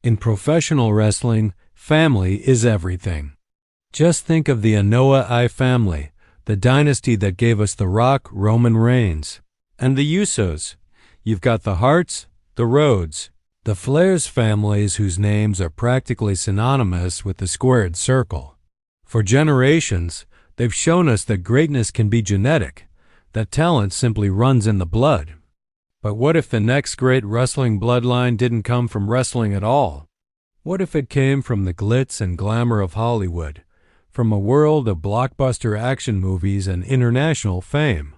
In professional wrestling, family is everything. Just think of the Anoa'i family, the dynasty that gave us The Rock, Roman Reigns. And the Usos. You've got the Harts, the Rhodes, the Flairs families whose names are practically synonymous with the squared circle. For generations, they've shown us that greatness can be genetic, that talent simply runs in the blood. But what if the next great wrestling bloodline didn't come from wrestling at all? What if it came from the glitz and glamour of Hollywood, from a world of blockbuster action movies and international fame?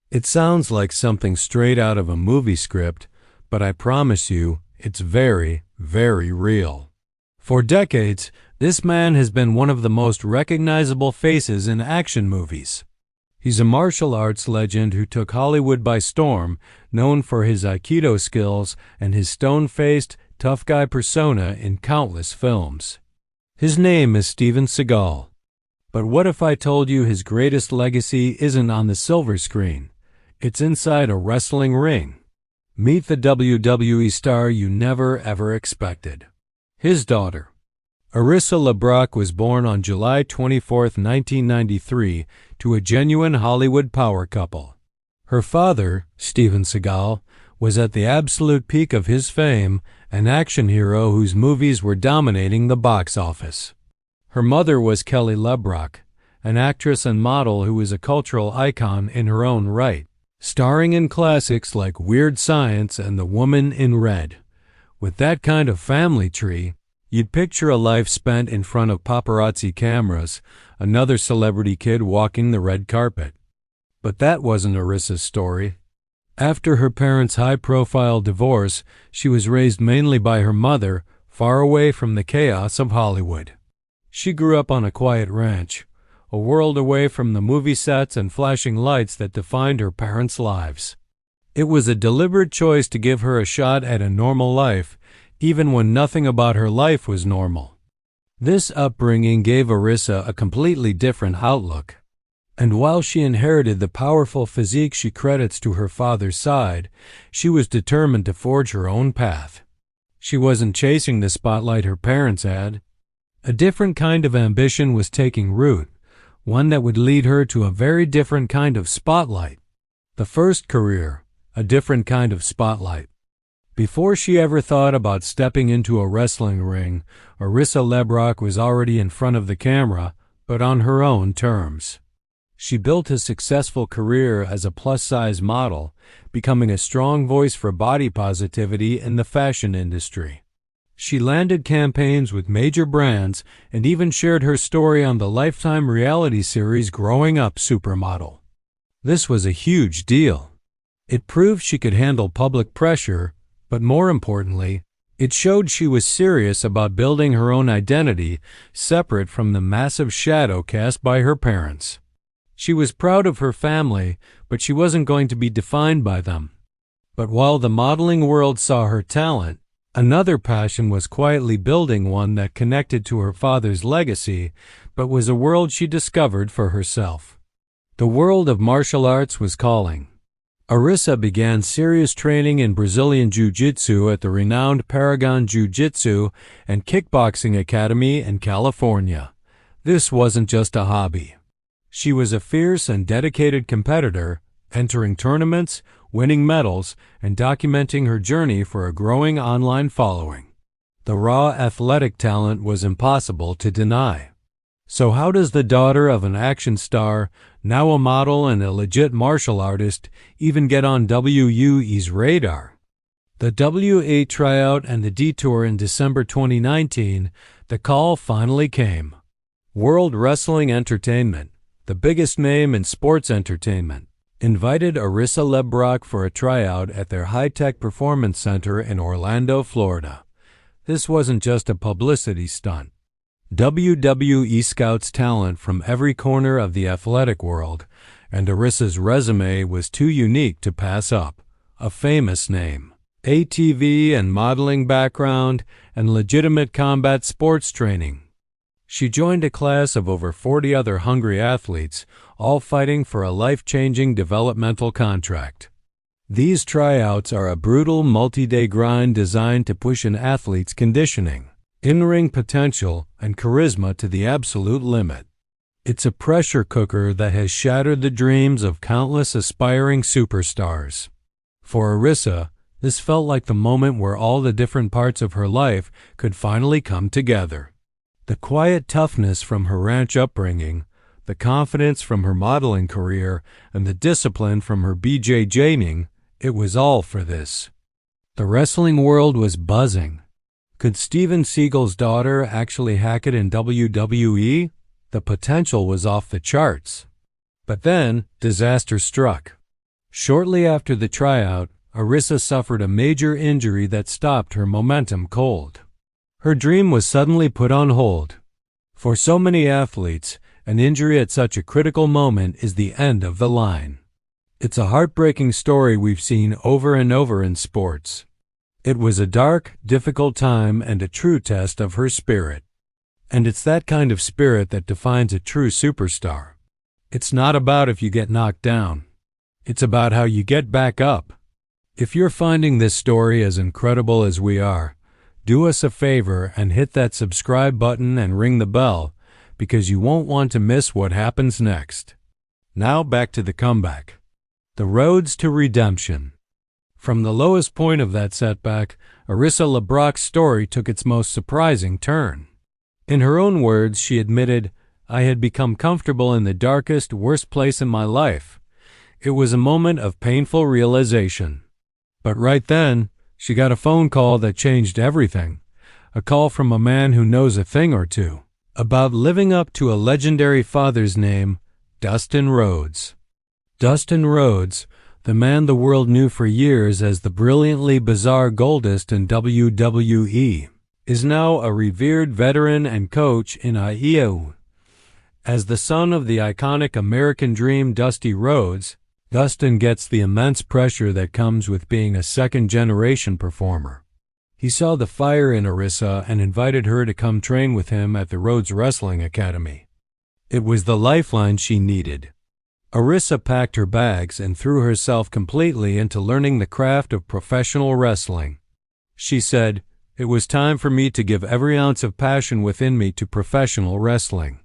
It sounds like something straight out of a movie script, but I promise you, it's very, very real. For decades, this man has been one of the most recognizable faces in action movies. He's a martial arts legend who took Hollywood by storm, known for his Aikido skills and his stone-faced, tough guy persona in countless films. His name is Steven Seagal. But what if I told you his greatest legacy isn't on the silver screen? It's inside a wrestling ring. Meet the WWE star you never ever expected. His daughter, Arissa LeBrock, was born on July 24, 1993, to a genuine Hollywood power couple. Her father, Steven Seagal, was at the absolute peak of his fame, an action hero whose movies were dominating the box office. Her mother was Kelly LeBrock, an actress and model who is a cultural icon in her own right, starring in classics like Weird Science and The Woman in Red. With that kind of family tree, you'd picture a life spent in front of paparazzi cameras, another celebrity kid walking the red carpet. But that wasn't Arissa's story. After her parents' high-profile divorce, she was raised mainly by her mother, far away from the chaos of Hollywood. She grew up on a quiet ranch, a world away from the movie sets and flashing lights that defined her parents' lives. It was a deliberate choice to give her a shot at a normal life, even when nothing about her life was normal. This upbringing gave Arissa a completely different outlook. And while she inherited the powerful physique she credits to her father's side, she was determined to forge her own path. She wasn't chasing the spotlight her parents had. A different kind of ambition was taking root, one that would lead her to a very different kind of spotlight. The first career, a different kind of spotlight. Before she ever thought about stepping into a wrestling ring, Arissa LeBrock was already in front of the camera, but on her own terms. She built a successful career as a plus-size model, becoming a strong voice for body positivity in the fashion industry. She landed campaigns with major brands and even shared her story on the Lifetime reality series Growing Up Supermodel. This was a huge deal. It proved she could handle public pressure, but more importantly, it showed she was serious about building her own identity separate from the massive shadow cast by her parents. She was proud of her family, but she wasn't going to be defined by them. But while the modeling world saw her talent, another passion was quietly building, one that connected to her father's legacy, but was a world she discovered for herself. The world of martial arts was calling. Arissa began serious training in Brazilian Jiu-Jitsu at the renowned Paragon Jiu-Jitsu and Kickboxing Academy in California. This wasn't just a hobby. She was a fierce and dedicated competitor, entering tournaments, winning medals, and documenting her journey for a growing online following. The raw athletic talent was impossible to deny. So how does the daughter of an action star, now a model and a legit martial artist, even get on WWE's radar? The WA Tryout and the detour in December 2019, the call finally came. World Wrestling Entertainment, the biggest name in sports entertainment, invited Arissa LeBrock for a tryout at their high-tech performance center in Orlando, Florida. This wasn't just a publicity stunt. WWE scouts talent from every corner of the athletic world, and Arissa's resume was too unique to pass up. A famous name, ATV and modeling background, and legitimate combat sports training. She joined a class of over 40 other hungry athletes, all fighting for a life-changing developmental contract. These tryouts are a brutal multi-day grind designed to push an athlete's conditioning, in-ring potential, and charisma to the absolute limit. It's a pressure cooker that has shattered the dreams of countless aspiring superstars. For Arissa, this felt like the moment where all the different parts of her life could finally come together. The quiet toughness from her ranch upbringing, the confidence from her modeling career, and the discipline from her BJJing, it was all for this. The wrestling world was buzzing. Could Steven Seagal's daughter actually hack it in WWE? The potential was off the charts. But then, disaster struck. Shortly after the tryout, Arissa suffered a major injury that stopped her momentum cold. Her dream was suddenly put on hold. For so many athletes, an injury at such a critical moment is the end of the line. It's a heartbreaking story we've seen over and over in sports. It was a dark, difficult time and a true test of her spirit. And it's that kind of spirit that defines a true superstar. It's not about if you get knocked down. It's about how you get back up. If you're finding this story as incredible as we are, do us a favor and hit that subscribe button and ring the bell, because you won't want to miss what happens next. Now back to the comeback. The roads to redemption. From the lowest point of that setback, Arissa LeBrock's story took its most surprising turn. In her own words, she admitted, "I had become comfortable in the darkest, worst place in my life. It was a moment of painful realization." But right then, she got a phone call that changed everything. A call from a man who knows a thing or two about living up to a legendary father's name, Dustin Rhodes. Dustin Rhodes, the man the world knew for years as the brilliantly bizarre Goldust in WWE, is now a revered veteran and coach in Anoa'i. As the son of the iconic American Dream Dusty Rhodes, Dustin gets the immense pressure that comes with being a second-generation performer. He saw the fire in Arissa and invited her to come train with him at the Rhodes Wrestling Academy. It was the lifeline she needed. Arissa packed her bags and threw herself completely into learning the craft of professional wrestling. She said, "It was time for me to give every ounce of passion within me to professional wrestling."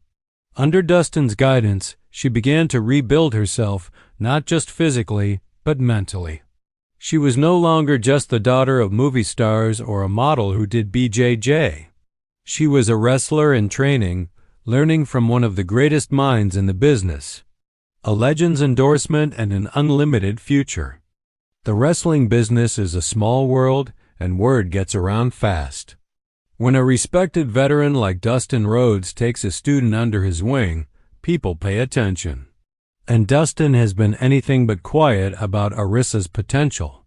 Under Dustin's guidance, she began to rebuild herself, not just physically, but mentally. She was no longer just the daughter of movie stars or a model who did BJJ. She was a wrestler in training, learning from one of the greatest minds in the business. A legend's endorsement and an unlimited future. The wrestling business is a small world, and word gets around fast. When a respected veteran like Dustin Rhodes takes a student under his wing, people pay attention. And Dustin has been anything but quiet about Arissa's potential.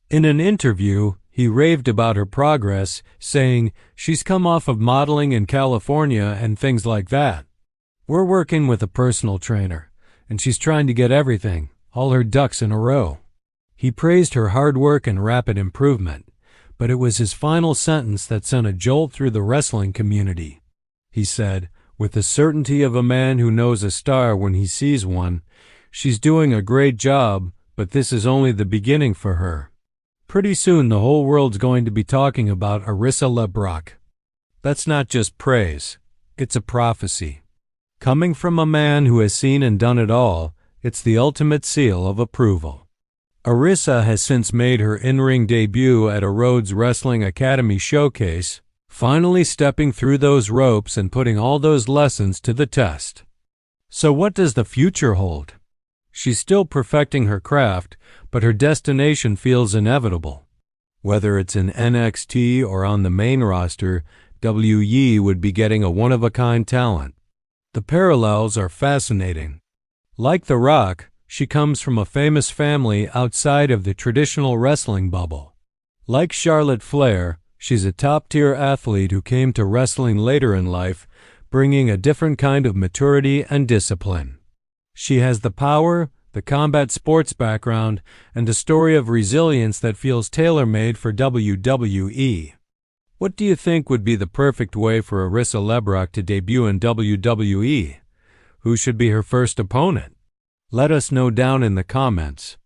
In an interview, he raved about her progress, saying, "She's come off of modeling in California and things like that. We're working with a personal trainer, and she's trying to get everything, all her ducks in a row." He praised her hard work and rapid improvement, but it was his final sentence that sent a jolt through the wrestling community. He said, with the certainty of a man who knows a star when he sees one, "She's doing a great job, but this is only the beginning for her. Pretty soon the whole world's going to be talking about Arissa LeBrock." That's not just praise, it's a prophecy. Coming from a man who has seen and done it all, it's the ultimate seal of approval. Arissa has since made her in-ring debut at a Rhodes Wrestling Academy showcase, finally stepping through those ropes and putting all those lessons to the test. So what does the future hold? She's still perfecting her craft, but her destination feels inevitable. Whether it's in NXT or on the main roster, WWE would be getting a one-of-a-kind talent. The parallels are fascinating. Like The Rock, she comes from a famous family outside of the traditional wrestling bubble. Like Charlotte Flair, she's a top-tier athlete who came to wrestling later in life, bringing a different kind of maturity and discipline. She has the power, the combat sports background, and a story of resilience that feels tailor-made for WWE. What do you think would be the perfect way for Arissa LeBrock to debut in WWE? Who should be her first opponent? Let us know down in the comments.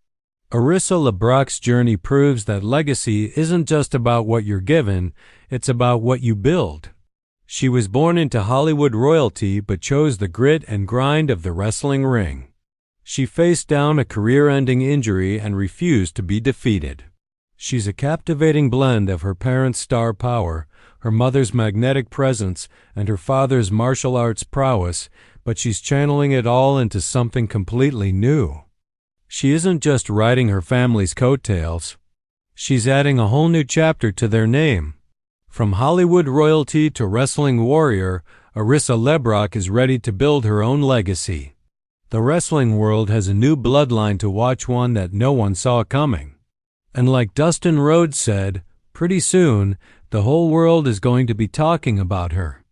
Arissa LeBrock's journey proves that legacy isn't just about what you're given, it's about what you build. She was born into Hollywood royalty but chose the grit and grind of the wrestling ring. She faced down a career-ending injury and refused to be defeated. She's a captivating blend of her parents' star power, her mother's magnetic presence, and her father's martial arts prowess, but she's channeling it all into something completely new. She isn't just riding her family's coattails. She's adding a whole new chapter to their name. From Hollywood royalty to wrestling warrior, Arissa LeBrock is ready to build her own legacy. The wrestling world has a new bloodline to watch, one that no one saw coming. And like Dustin Rhodes said, pretty soon, the whole world is going to be talking about her.